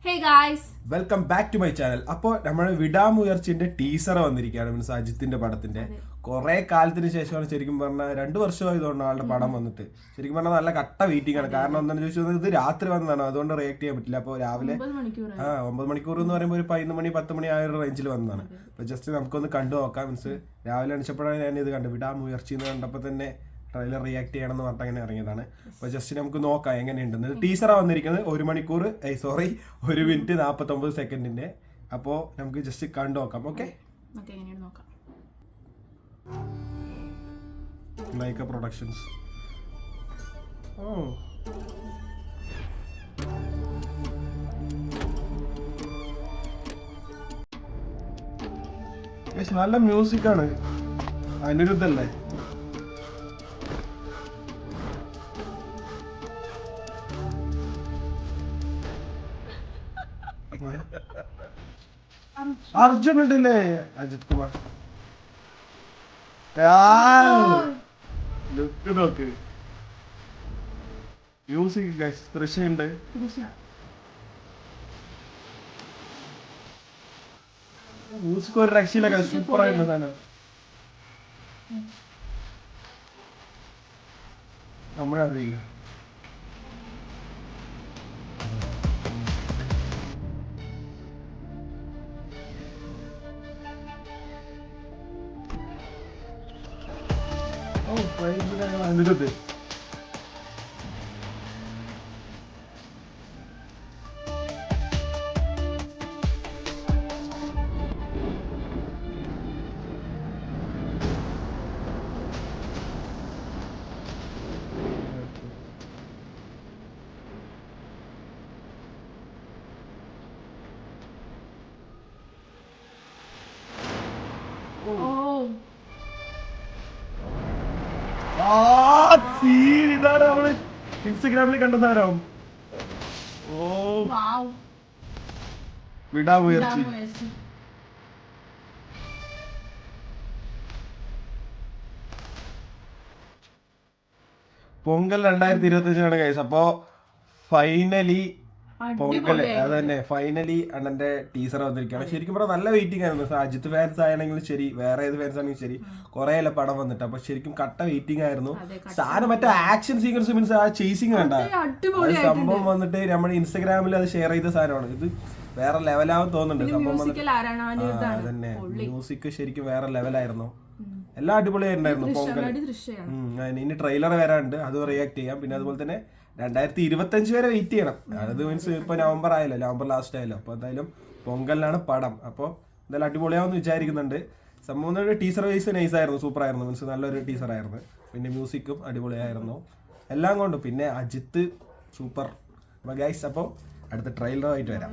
Hey guys, welcome back to my channel. അപ്പോൾ നമ്മുടെ വിടാമുയർച്ചിന്റെ teaser വന്നിരിക്കുകയാണ്. മീൻസ് അജിത്തിന്റെ പടത്തിന്റെ കുറെ കാലത്തിന് ശേഷമാണ് ശരിക്കും പറഞ്ഞാൽ 2 വർഷമായതുകൊണ്ട് ആളുടെ പടം വന്നിട്ട് ശരിക്കും പറഞ്ഞാൽ നല്ല കട്ട വെയിറ്റിംഗ് ആണ്. കാരണം എന്താണെന്ന് ചോദിച്ചാൽ ഇത് രാത്രി വന്നതാണ്, അതുകൊണ്ട് റിയാക്ട് ചെയ്യാൻ പറ്റില്ല. അപ്പോൾ രാവിലെ 9 മണിക്കൂർ എന്ന് പറയുമ്പോൾ ഒരു 11 മണി 10 മണി ആ ഒരു റേഞ്ചിൽ വന്നതാണ്. അപ്പോൾ ജസ്റ്റ് നമുക്കൊന്ന് കണ്ടു നോക്കാം. മീൻസ് രാവിലെ അണിച്ചപ്പോഴാണ് ഞാൻ ഇത് കണ്ടു. വിടാമുയർച്ചി എന്ന് കണ്ടപ്പോൾ തന്നെ ട്രെയിലർ റിയാക്ട് ചെയ്യണം എന്ന് പറഞ്ഞിട്ട് അങ്ങനെ ഇറങ്ങിയതാണ്. അപ്പോൾ ജസ്റ്റ് നമുക്ക് നോക്കാം എങ്ങനെയുണ്ടെന്ന്. ടീസറാണ് വന്നിരിക്കുന്നത് 1 മിനിറ്റ് 49 സെക്കൻഡിന്റെ. അപ്പോൾ നമുക്ക് ജസ്റ്റ് കണ്ടു നോക്കാം. Okay, Lyca productions. ഓ നല്ല മ്യൂസിക്കാണ്. അനിരുദ്ധല്ലേ? അർജുൻ ഉണ്ടല്ലേ? അജിത് കുമാർ. നോക്ക് മ്യൂസിക് ദൃശ്യമുണ്ട്. മ്യൂസിക് ഒരു രക്ഷയിലൊക്കെ സൂപ്പർ ആയിരുന്നു സാധനം. നമ്മളറിയില്ല. അനിരുദ്ധ് ഇതാണ് നമ്മള് ഇൻസ്റ്റഗ്രാമിൽ കണ്ട സാധനം. ഓ വിടാമുയർച്ചി. പൊങ്കൽ 2025 ഗൈസ്. അപ്പോ ഫൈനലി പൊങ്കൽ അത് തന്നെ ഫൈനലി അണ്ണന്റെ ടീസർ വന്നിരിക്കുകയാണ്. ശരിക്കും പറഞ്ഞാൽ നല്ല വെയിറ്റിംഗ് ആയിരുന്നു. അജിത്ത് ഫാൻസ് ആണെങ്കിലും ശരി, വേറെ ഏത് ഫാൻസ് ആണെങ്കിലും ശരി, കുറെ അല്ല പടം വന്നിട്ട്. അപ്പൊ ശരിക്കും കട്ട വെയിറ്റിംഗ് ആയിരുന്നു. സാധനം മറ്റേ ആക്ഷൻ സീക്വൻസ് മീൻസ് ആ ചേസിങ് വേണ്ട സംഭവം വന്നിട്ട് നമ്മുടെ ഇൻസ്റ്റഗ്രാമിൽ അത് ഷെയർ ചെയ്ത സാധനമാണ്. ഇത് വേറെ ലെവലാവും തോന്നുന്നുണ്ട് സംഭവം വന്നിട്ട്. അതന്നെ മ്യൂസിക് ശരിക്കും വേറെ ലെവലായിരുന്നു. എല്ലാം അടിപൊളിയായിട്ടുണ്ടായിരുന്നു പൊങ്കൽ. ഇനി ട്രെയിലർ വരാനുണ്ട്, അത് റിയാക്ട് ചെയ്യാം. പിന്നെ അതുപോലെ തന്നെ 2025 വരെ വെയിറ്റ് ചെയ്യണം. അത് മീൻസ് ഇപ്പൊ നവംബർ ആയല്ലോ, നവംബർ ലാസ്റ്റ് ആയല്ലോ. അപ്പൊ എന്തായാലും പൊങ്കലിനാണ് പടം. അപ്പോൾ എന്തായാലും അടിപൊളിയാവുമെന്ന് വിചാരിക്കുന്നുണ്ട്. സംഭവം ടീസർ വൈസ് നൈസ് ആയിരുന്നു, സൂപ്പർ ആയിരുന്നു. മീൻസ് നല്ലൊരു ടീസർ ആയിരുന്നു. പിന്നെ മ്യൂസിക്കും അടിപൊളിയായിരുന്നു, എല്ലാം കൊണ്ടും. പിന്നെ അജിത്ത് സൂപ്പർ. ഗൈസ് അപ്പോൾ അടുത്ത ട്രെയിലറുമായിട്ട് വരാം.